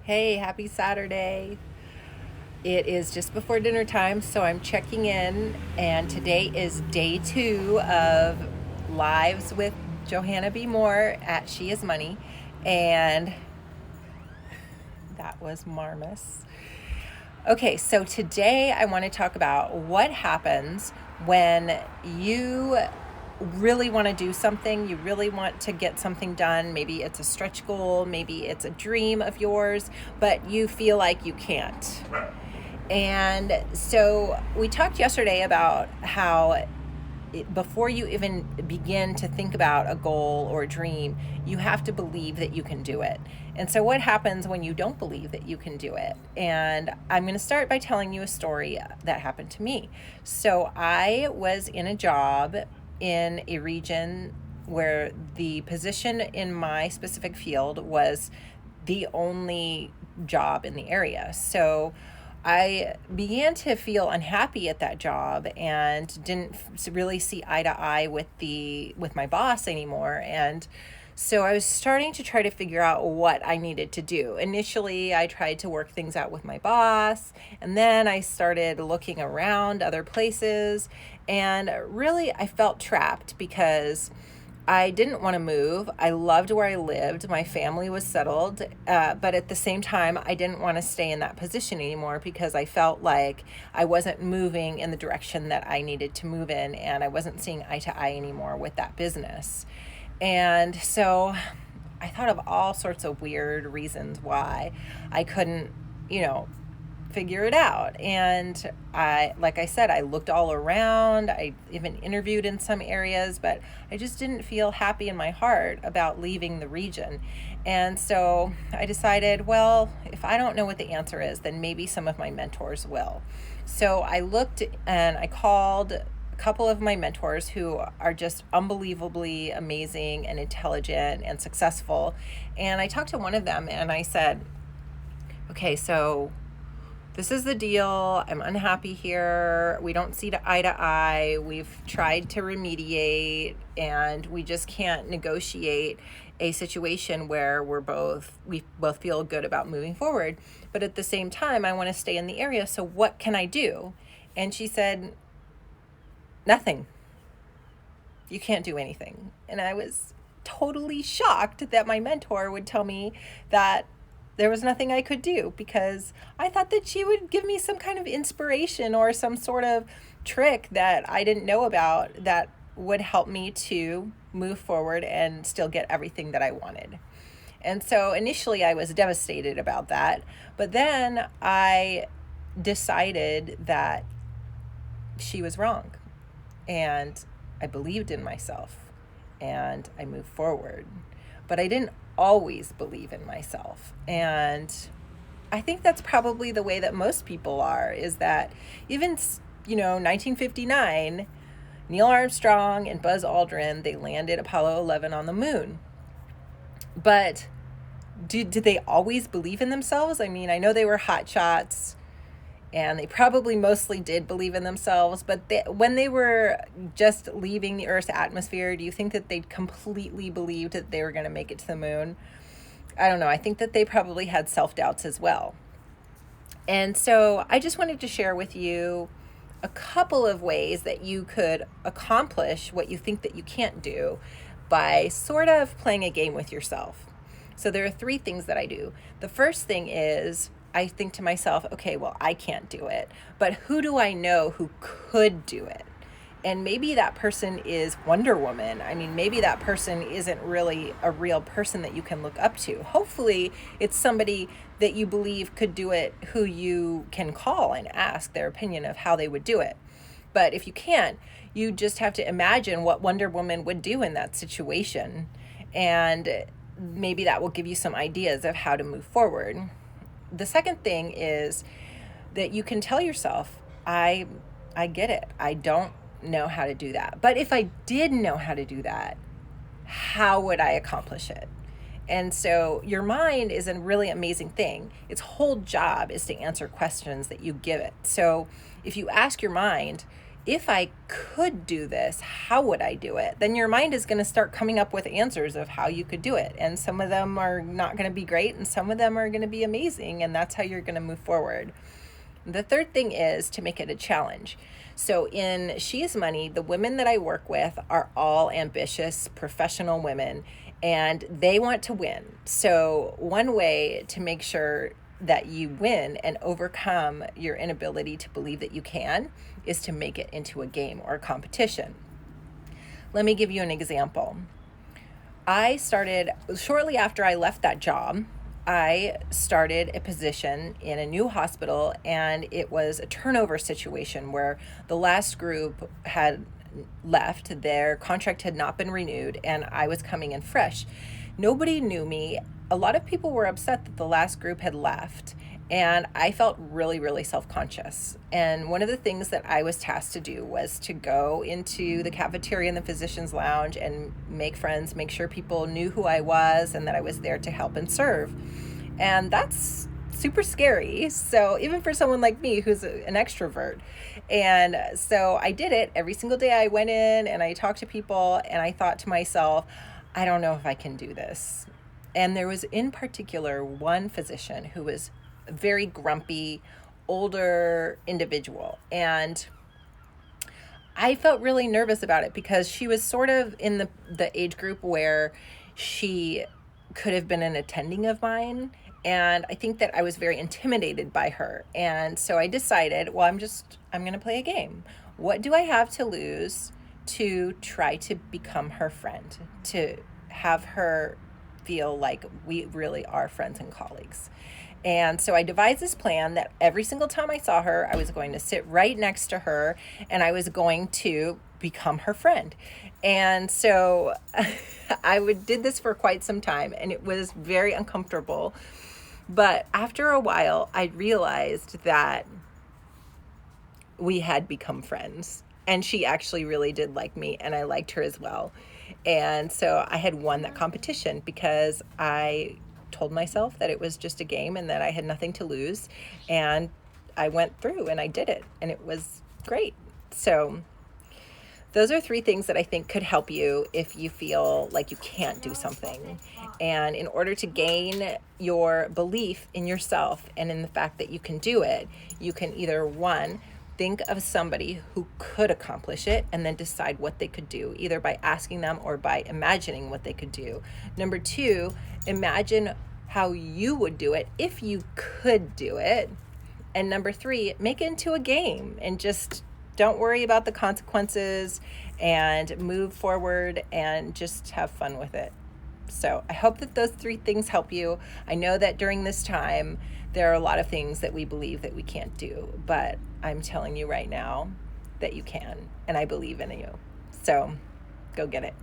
Hey, happy Saturday. It is just before dinner time, so I'm checking in, and today is day 2 of Lives with Johanna B. Moore at She Is Money, and that was marvelous. Okay, so today I want to talk about what happens when you really want to do something, you really want to get something done. Maybe it's a stretch goal, maybe it's a dream of yours, but you feel like you can't. And so we talked yesterday about how before you even begin to think about a goal or a dream, you have to believe that you can do it. And so, what happens when you don't believe that you can do it? And I'm going to start by telling you a story that happened to me. So, I was in a job in a region where the position in my specific field was the only job in the area. So, I began to feel unhappy at that job and didn't really see eye to eye with my boss anymore. And so I was starting to try to figure out what I needed to do. Initially, I tried to work things out with my boss, and then I started looking around other places, and really I felt trapped because I didn't want to move. I loved where I lived. My family was settled. But at the same time, I didn't want to stay in that position anymore because I felt like I wasn't moving in the direction that I needed to move in, and I wasn't seeing eye to eye anymore with that business. And so I thought of all sorts of weird reasons why I couldn't, figure it out. And like I said, I looked all around. I even interviewed in some areas, but I just didn't feel happy in my heart about leaving the region. And so I decided, well, if I don't know what the answer is, then maybe some of my mentors will. So I looked and I called a couple of my mentors who are just unbelievably amazing and intelligent and successful. And I talked to one of them and I said, okay, so this is the deal. I'm unhappy here. We don't see eye to eye. We've tried to remediate, and we just can't negotiate a situation where we both feel good about moving forward. But at the same time, I want to stay in the area. So what can I do? And she said, nothing. You can't do anything. And I was totally shocked that my mentor would tell me that there was nothing I could do, because I thought that she would give me some kind of inspiration or some sort of trick that I didn't know about that would help me to move forward and still get everything that I wanted. And so initially I was devastated about that, but then I decided that she was wrong, and I believed in myself, and I moved forward. But I didn't always believe in myself. And I think that's probably the way that most people are, is that even, 1959, Neil Armstrong and Buzz Aldrin, they landed Apollo 11 on the moon. But did they always believe in themselves? I mean, I know they were hot shots, and they probably mostly did believe in themselves, but when they were just leaving the Earth's atmosphere, do you think that they completely believed that they were going to make it to the moon? I don't know. I think that they probably had self-doubts as well. And so I just wanted to share with you a couple of ways that you could accomplish what you think that you can't do by sort of playing a game with yourself. So there are 3 things that I do. The first thing is, I think to myself, okay, well, I can't do it, but who do I know who could do it? And maybe that person is Wonder Woman. I mean, maybe that person isn't really a real person that you can look up to. Hopefully, it's somebody that you believe could do it, who you can call and ask their opinion of how they would do it. But if you can't, you just have to imagine what Wonder Woman would do in that situation. And maybe that will give you some ideas of how to move forward. The second thing is that you can tell yourself, I get it. I don't know how to do that. But if I did know how to do that, how would I accomplish it? And so your mind is a really amazing thing. Its whole job is to answer questions that you give it. So if you ask your mind, if I could do this, how would I do it? Then your mind is going to start coming up with answers of how you could do it. And some of them are not going to be great, and some of them are going to be amazing. And that's how you're going to move forward. The third thing is to make it a challenge. So in She Is Money, the women that I work with are all ambitious, professional women, and they want to win. So one way to make sure that you win and overcome your inability to believe that you can is to make it into a game or a competition. Let me give you an example. I started, shortly after I left that job, I started a position in a new hospital, and it was a turnover situation where the last group had left, their contract had not been renewed, and I was coming in fresh. Nobody knew me. A lot of people were upset that the last group had left, and I felt really, really self-conscious. And one of the things that I was tasked to do was to go into the cafeteria in the physician's lounge and make friends, make sure people knew who I was and that I was there to help and serve. And that's super scary. So even for someone like me who's an extrovert. And so I did it every single day. I went in and I talked to people, and I thought to myself, I don't know if I can do this. And there was in particular one physician who was a very grumpy, older individual. And I felt really nervous about it because she was sort of in the age group where she could have been an attending of mine. And I think that I was very intimidated by her. And so I decided, well, I'm going to play a game. What do I have to lose to try to become her friend, to have her feel like we really are friends and colleagues? And so I devised this plan that every single time I saw her, I was going to sit right next to her and I was going to become her friend. And so did this for quite some time, and it was very uncomfortable. But after a while, I realized that we had become friends, and she actually really did like me, and I liked her as well. And so I had won that competition because I told myself that it was just a game and that I had nothing to lose. And I went through and I did it, and it was great. So those are 3 things that I think could help you if you feel like you can't do something. And in order to gain your belief in yourself and in the fact that you can do it, you can either, 1, think of somebody who could accomplish it and then decide what they could do, either by asking them or by imagining what they could do. Number 2, imagine how you would do it if you could do it. And number 3, make it into a game and just don't worry about the consequences and move forward and just have fun with it. So I hope that those 3 things help you. I know that during this time, there are a lot of things that we believe that we can't do, but I'm telling you right now that you can, and I believe in you. So go get it.